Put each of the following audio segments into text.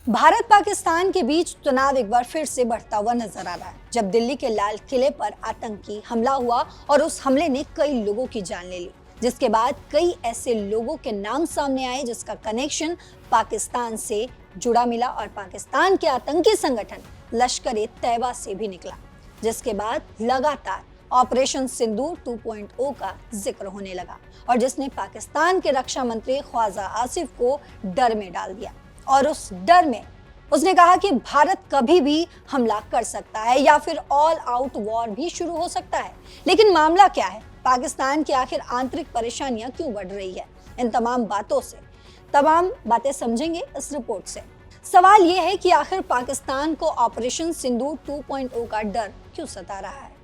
भारत पाकिस्तान के बीच तनाव एक बार फिर से बढ़ता हुआ नजर आ रहा है, जब दिल्ली के लाल किले पर आतंकी हमला हुआ और उस हमले ने कई लोगों की जान ले ली, जिसके बाद कई ऐसे लोगों के नाम सामने आए जिसका कनेक्शन पाकिस्तान से जुड़ा मिला और पाकिस्तान के आतंकी संगठन लश्कर-ए-तैयबा से भी निकला, जिसके बाद लगातार ऑपरेशन सिंदूर 2.0 का जिक्र होने लगा और जिसने पाकिस्तान के रक्षा मंत्री ख्वाजा आसिफ को डर में डाल दिया। और उस डर में उसने कहा कि भारत कभी भी हमला कर सकता है या फिर ऑल आउट वॉर भी शुरू हो सकता है। लेकिन मामला क्या है? पाकिस्तान की आखिर आंतरिक परेशानियां क्यों बढ़ रही है? इन तमाम बातें समझेंगे इस रिपोर्ट से। सवाल यह है कि आखिर पाकिस्तान को ऑपरेशन सिंदूर 2.0 का डर क्यों सता रहा है?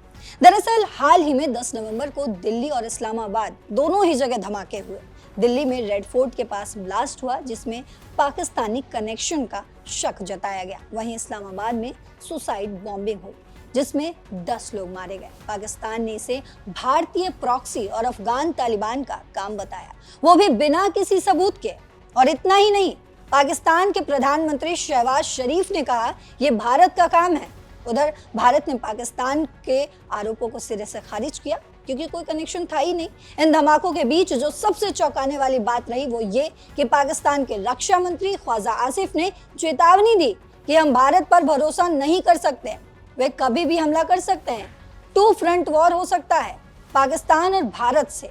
दरअसल हाल ही में 10 नवंबर को दिल्ली और इस्लामाबाद दोनों ही जगह धमाके हुए। दिल्ली में रेड फोर्ट के पास ब्लास्ट हुआ जिसमें पाकिस्तानी कनेक्शन का शक जताया गया। वहीं इस्लामाबाद में सुसाइड बॉम्बिंग हुई जिसमें 10 लोग मारे गए। पाकिस्तान ने इसे भारतीय प्रॉक्सी और अफगान तालिबान का काम बताया, वो भी बिना किसी सबूत के। और इतना ही नहीं, पाकिस्तान के प्रधानमंत्री शहबाज शरीफ ने कहा यह भारत का काम है। उधर भारत ने पाकिस्तान के आरोपों को सिरे से खारिज किया क्योंकि कोई कनेक्शन था ही नहीं। इन धमाकों के बीच जो सबसे चौंकाने वाली बात रही वो ये कि पाकिस्तान के रक्षा मंत्री ख्वाजा आसिफ ने चेतावनी दी कि हम भारत पर भरोसा नहीं कर सकते, वे कभी भी हमला कर सकते हैं। 2 फ्रंट वॉर हो सकता है पाकिस्तान और भारत से।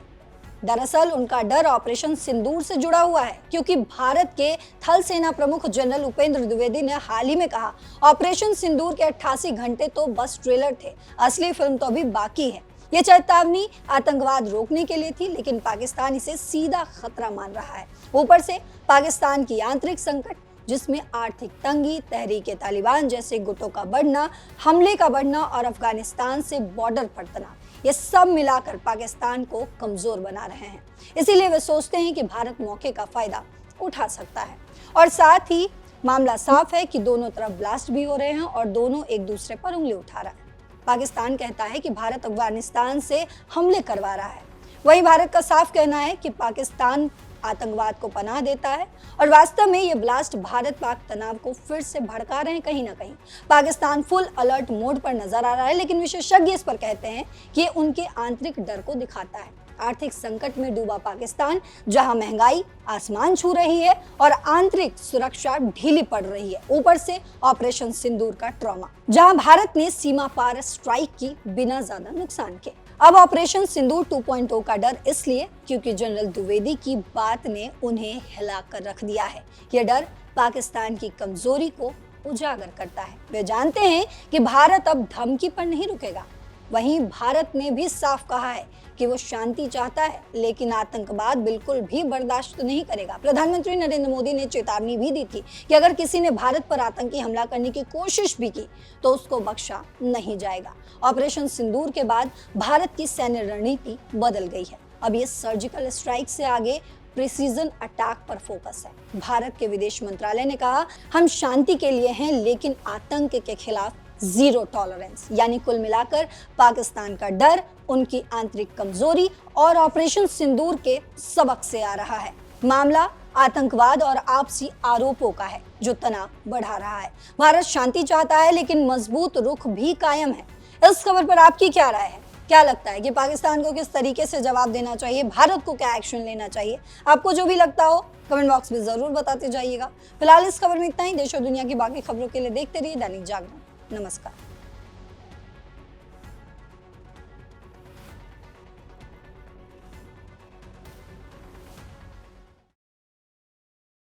दरअसल उनका डर ऑपरेशन सिंदूर से जुड़ा हुआ है क्योंकि भारत के थल सेना प्रमुख जनरल उपेंद्र द्विवेदी ने हाल ही में कहा ऑपरेशन सिंदूर के 88 घंटे तो बस ट्रेलर थे, असली फिल्म तो अभी बाकी है। ये चेतावनी आतंकवाद रोकने के लिए थी, लेकिन पाकिस्तान इसे सीधा खतरा मान रहा है। ऊपर से पाकिस्तान की आंतरिक संकट जिसमें आर्थिक तंगी, तहरीके तालिबान जैसे गुटों का बढ़ना, हमले का बढ़ना और अफगानिस्तान से बॉर्डर पर तनाव, ये सब मिलाकर पाकिस्तान को कमजोर बना रहे हैं। इसीलिए वे सोचते हैं कि भारत मौके का फायदा उठा सकता है। और साथ ही मामला साफ है कि दोनों तरफ ब्लास्ट भी हो रहे हैं और दोनों एक दूसरे पर उंगली उठा रहा है। पाकिस्तान कहता है कि भारत अफगानिस्तान से हमले करवा रहा है, वहीं भारत का साफ कहना है कि पाकिस्तान आतंकवाद को पनाह देता है और वास्तव में ये ब्लास्ट भारत पाक तनाव को फिर से भड़का रहे हैं। कहीं ना कहीं पाकिस्तान फुल अलर्ट मोड पर नजर आ रहा है, लेकिन विशेषज्ञ इस पर कहते हैं कि ये उनके आंतरिक डर को दिखाता है। आर्थिक संकट में डूबा पाकिस्तान, जहां महंगाई आसमान छू रही है और आंतरिक सुरक्षा ढीली पड़ रही है, ऊपर से ऑपरेशन सिंदूर का ट्रॉमा, जहां भारत ने सीमा पार स्ट्राइक की बिना ज्यादा नुकसान के। अब ऑपरेशन सिंदूर 2.0 का डर इसलिए क्योंकि जनरल द्विवेदी की बात ने उन्हें हिलाकर रख दिया है। यह डर पाकिस्तान की कमजोरी को उजागर करता है। वे जानते हैं कि भारत अब धमकी पर नहीं रुकेगा। वहीं भारत ने भी साफ कहा है कि वो शांति चाहता है, लेकिन आतंकवाद बिल्कुल भी बर्दाश्त नहीं करेगा। प्रधानमंत्री नरेंद्र मोदी ने चेतावनी भी दी थी कि अगर किसी ने भारत पर आतंकी हमला करने की कोशिश भी की तो उसको बख्शा नहीं जाएगा। ऑपरेशन सिंदूर के बाद भारत की सैन्य रणनीति बदल गई है। अब ये सर्जिकल स्ट्राइक से आगे प्रिसीजन अटैक पर फोकस है। भारत के विदेश मंत्रालय ने कहा हम शांति के लिए हैं, लेकिन आतंक के खिलाफ जीरो टॉलरेंस। यानी कुल मिलाकर पाकिस्तान का डर उनकी आंतरिक कमजोरी और ऑपरेशन सिंदूर के सबक से आ रहा है। मामला आतंकवाद और आपसी आरोपों का है जो तनाव बढ़ा रहा है। भारत शांति चाहता है, लेकिन मजबूत रुख भी कायम है। इस खबर पर आपकी क्या राय है? क्या लगता है कि पाकिस्तान को किस तरीके से जवाब देना चाहिए, भारत को क्या एक्शन लेना चाहिए? आपको जो भी लगता हो कमेंट बॉक्स में जरूर बताते जाइएगा। फिलहाल इस खबर में इतना ही। देश और दुनिया की बाकी खबरों के लिए देखते रहिए दैनिक जागरण। नमस्कार।